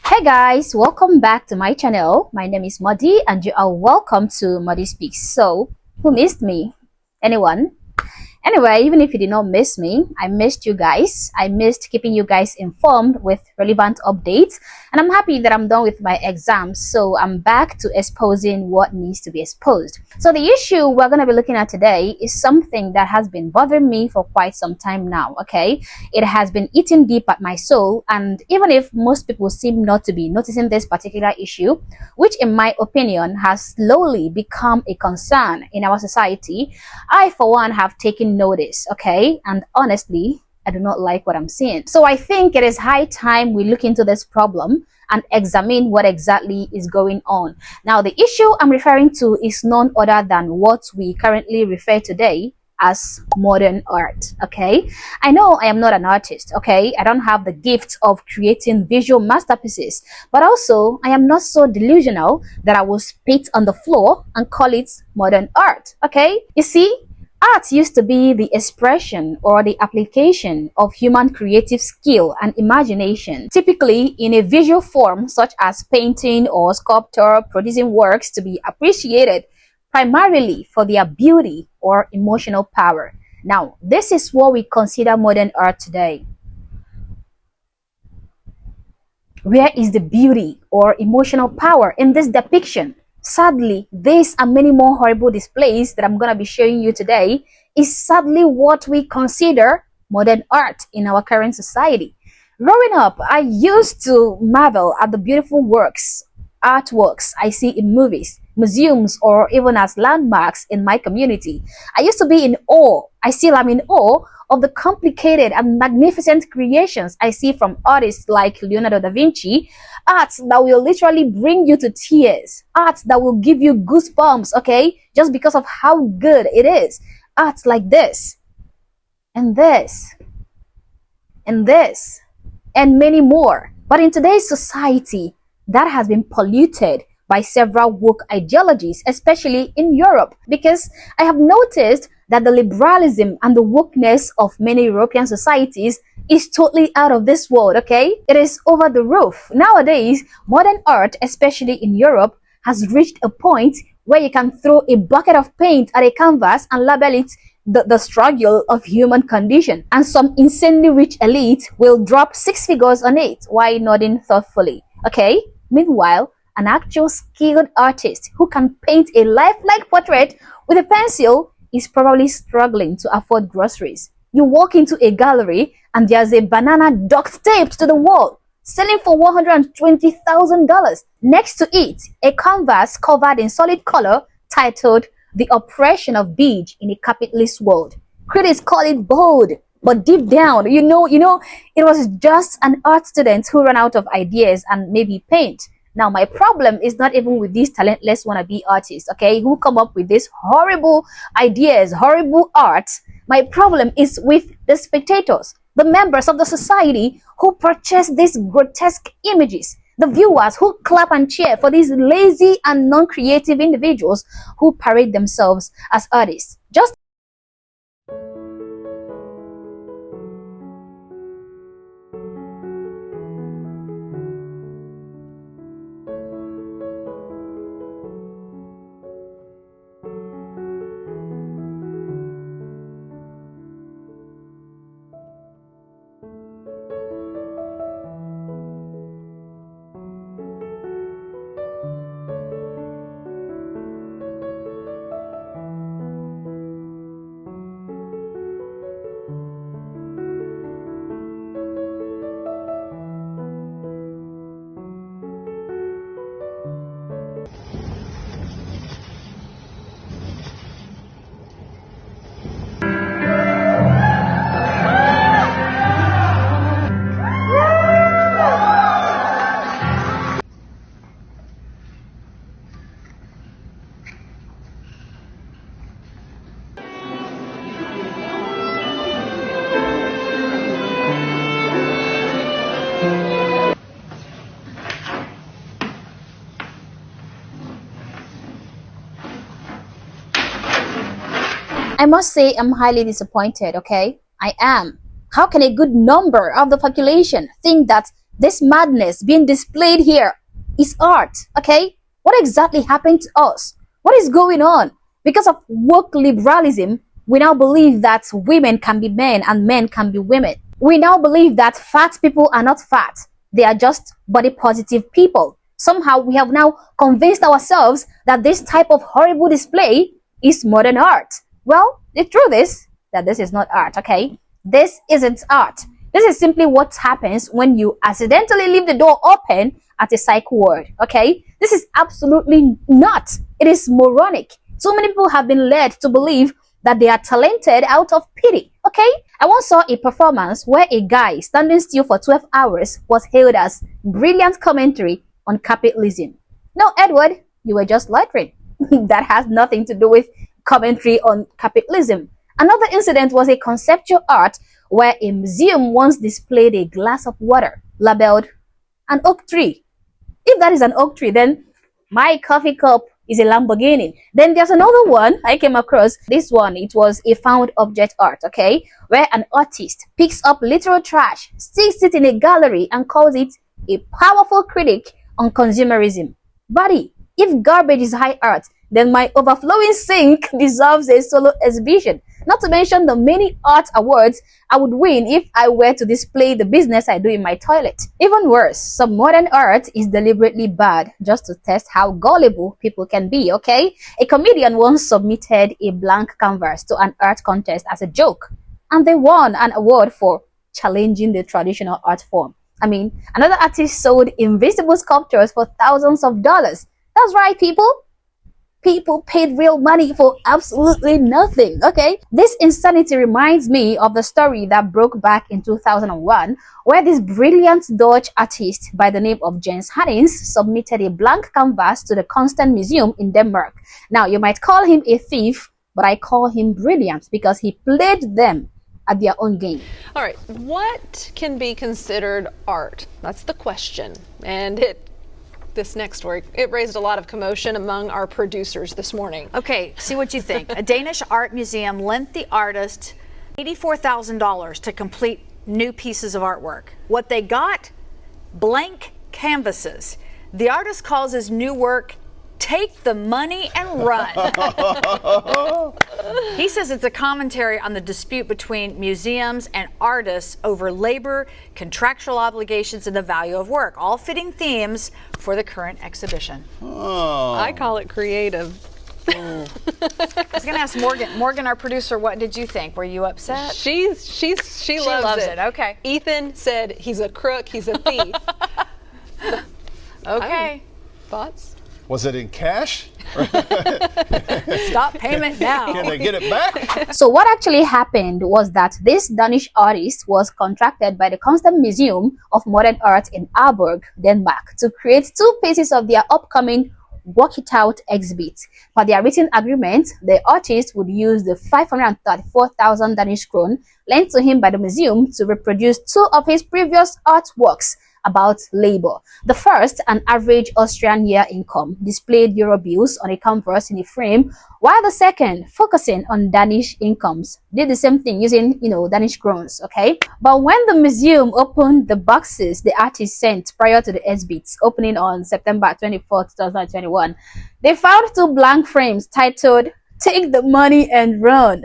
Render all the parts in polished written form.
Hey guys, welcome back to my channel. My name is Modi and you are welcome to Modi Speaks. So, who missed me? Anyone? Anyway, even if you did not miss me, I missed you guys. I missed keeping you guys informed with relevant updates. And I'm happy that I'm done with my exams. So I'm back to exposing what needs to be exposed. So the issue we're going to be looking at today is something that has been bothering me for quite some time now, okay? It has been eating deep at my soul. And even if most people seem not to be noticing this particular issue, which in my opinion has slowly become a concern in our society, I for one have taken notice, okay? And honestly, I do not like what I'm seeing. So I think it is high time we look into this problem and examine what exactly is going on. Now, the issue I'm referring to is none other than what we currently refer today as modern art, okay? I know I am not an artist, okay? I don't have the gift of creating visual masterpieces, but also I am not so delusional that I will spit on the floor and call it modern art, okay? You see, art used to be the expression or the application of human creative skill and imagination, typically in a visual form such as painting or sculpture, producing works to be appreciated primarily for their beauty or emotional power. Now, this is what we consider modern art today. Where is the beauty or emotional power in this depiction? Sadly, these and many more horrible displays that I'm going to be showing you today is sadly what we consider modern art in our current society. Growing up, I used to marvel at the beautiful artworks I see in movies, museums, or even as landmarks in my community. I used to be in awe. I still am in awe of the complicated and magnificent creations I see from artists like Leonardo da Vinci, art that will literally bring you to tears, art that will give you goosebumps, okay, just because of how good it is. Art like this, and this, and this, and many more. But in today's society, that has been polluted by several woke ideologies, especially in Europe, because I have noticed that the liberalism and the wokeness of many European societies is totally out of this world, okay? It is over the roof. Nowadays, modern art, especially in Europe, has reached a point where you can throw a bucket of paint at a canvas and label it the struggle of human condition. And some insanely rich elite will drop 6 figures on it while nodding thoughtfully, okay? Meanwhile, an actual skilled artist who can paint a lifelike portrait with a pencil is probably struggling to afford groceries. You walk into a gallery and there's a banana duct taped to the wall, selling for $120,000. Next to it, a canvas covered in solid color titled "The Oppression of Beige in a Capitalist World." Critics call it bold, but deep down, you know, it was just an art student who ran out of ideas and maybe paint. Now, my problem is not even with these talentless wannabe artists, okay, who come up with these horrible ideas, horrible art. My problem is with the spectators, the members of the society who purchase these grotesque images, the viewers who clap and cheer for these lazy and non-creative individuals who parade themselves as artists. Just I must say I'm highly disappointed, okay? I am. How can a good number of the population think that This madness being displayed here is art, okay? What exactly happened to us? What is going on? Because of woke liberalism, we now believe that women can be men and men can be women. We now believe that fat people are not fat. They are just body positive people. Somehow we have now convinced ourselves that this type of horrible display is modern art. Well, the truth is that this is not art, okay? This isn't art. This is simply what happens when you accidentally leave the door open at a psych ward, okay? This is absolutely not. It is moronic. So many people have been led to believe that they are talented out of pity, okay? I once saw a performance where a guy standing still for 12 hours was hailed as brilliant commentary on capitalism. No, Edward, you were just loitering. That has nothing to do with commentary on capitalism. Another incident was a conceptual art where a museum once displayed a glass of water labeled an oak tree. If that is an oak tree, then my coffee cup is a Lamborghini. Then there's another one I came across. This one, it was a found object art, okay, where an artist picks up literal trash, sticks it in a gallery and calls it a powerful critique on consumerism. Buddy, if garbage is high art, then my overflowing sink deserves a solo exhibition. Not to mention the many art awards I would win if I were to display the business I do in my toilet. Even worse, some modern art is deliberately bad just to test how gullible people can be, okay? A comedian once submitted a blank canvas to an art contest as a joke, and they won an award for challenging the traditional art form. I mean, another artist sold invisible sculptures for thousands of dollars. That's right, people. People paid real money for absolutely nothing, okay? This insanity reminds me of the story that broke back in 2001, where this brilliant Dutch artist by the name of Jens Hannings submitted a blank canvas to the Constant Museum in Denmark. Now, you might call him a thief, but I call him brilliant because he played them at their own game. All right, what can be considered art? That's the question. And this next story, it raised a lot of commotion among our producers this morning. Okay, see what you think. A Danish art museum lent the artist $84,000 to complete new pieces of artwork. What they got? Blank canvases. The artist calls his new work "Take the Money and Run." He says it's a commentary on the dispute between museums and artists over labor, contractual obligations, and the value of work, all fitting themes for the current exhibition. I call it creative. I was going to ask Morgan. Morgan, our producer, what did you think? Were you upset? She loves it. Okay. Ethan said he's a crook, he's a thief. Okay. Thoughts? Was it in cash? Stop payment now. Can they get it back? So what actually happened was that this Danish artist was contracted by the Constant Museum of Modern Art in Aalborg, Denmark, to create two pieces of their upcoming Work It Out exhibit. Per their written agreement, the artist would use the 534,000 Danish krone lent to him by the museum to reproduce two of his previous artworks about labor. The first, an average Austrian year income, displayed euro bills on a canvas in a frame, while the second, focusing on Danish incomes, did the same thing using, Danish krones, okay? But when the museum opened the boxes the artist sent prior to the exhibits opening on September 24, 2021, they found two blank frames titled "Take the Money and Run."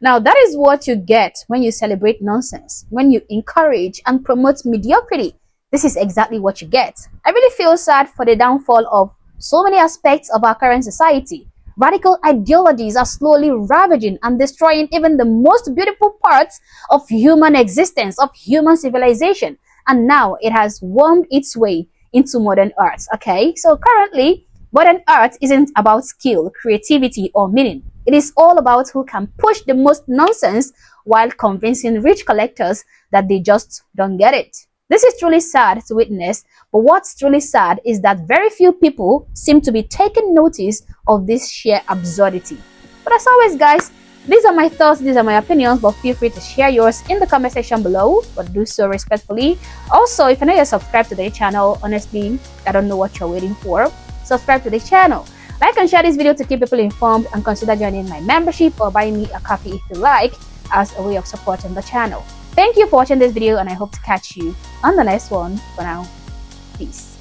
Now, that is what you get when you celebrate nonsense, when you encourage and promote mediocrity. This is exactly what you get. I really feel sad for the downfall of so many aspects of our current society. Radical ideologies are slowly ravaging and destroying even the most beautiful parts of human existence, of human civilization. And now it has wormed its way into modern art, okay? So currently, modern art isn't about skill, creativity, or meaning. It is all about who can push the most nonsense while convincing rich collectors that they just don't get it. This is truly sad to witness, but what's truly sad is that very few people seem to be taking notice of this sheer absurdity. But as always, guys, these are my thoughts, these are my opinions, but feel free to share yours in the comment section below, but do so respectfully. Also, if you're not yet subscribed to the channel, honestly, I don't know what you're waiting for. Subscribe to the channel. Like and share this video to keep people informed, and consider joining my membership or buying me a coffee if you like, as a way of supporting the channel. Thank you for watching this video, and I hope to catch you on the next one. For now, peace.